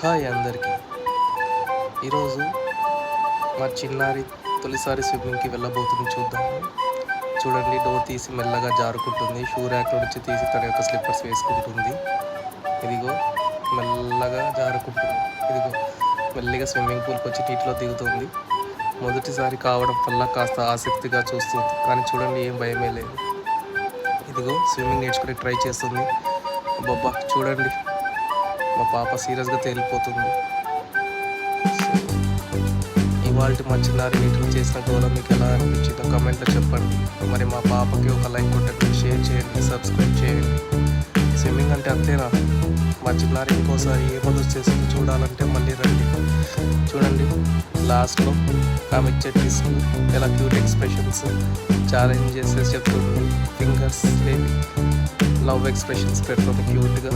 Hi అందరికీ. ఈరోజు మా చిన్నారి తొలిసారి స్విమ్మింగ్కి వెళ్ళబోతుంది చూద్దాము. చూడండి, డోర్ తీసి మెల్లగా జారుకుంటుంది. షూ ర్యాక్లో నుంచి తీసి తన యొక్క స్లిప్పర్స్ వేసుకుంటుంది. ఇదిగో మెల్లగా జారుకుంటుంది. ఇదిగో మెల్లిగా స్విమ్మింగ్ పూల్కి వచ్చి నీటిలో దిగుతుంది. మొదటిసారి కావడం వల్ల కాస్త ఆసక్తిగా చూస్తుంది, కానీ చూడండి ఏం భయమే లేదు. ఇదిగో స్విమ్మింగ్ నేర్చుకుని ట్రై చేస్తుంది. అబ్బబ్బా చూడండి, మా పాప సీరియస్గా తేలిపోతుంది. ఇవాళ మా చిన్నారి నీటిలో చేసిన గోళం మీకు ఎలా అనిపించిందో కమెంట్లో చెప్పండి. మరి మా పాపకి ఒక లైక్ కొట్టండి, షేర్ చేయండి, సబ్స్క్రైబ్ చేయండి. స్విమ్మింగ్ అంటే అంతేనా? మా చిన్నారి ఇంకోసారి ఏ మొదలు చేసింది చూడాలంటే మళ్ళీ రండి. చూడండి, లాస్ట్లో ఆమె ఇచ్చే ట్విస్ట్, ఎలా క్యూట్ ఎక్స్ప్రెషన్స్, ఛాలెంజ్ చేసేసి చెప్తుంది. ఫింగర్స్ లేవి లవ్ ఎక్స్ప్రెషన్స్ పెడుతుంది క్యూట్గా.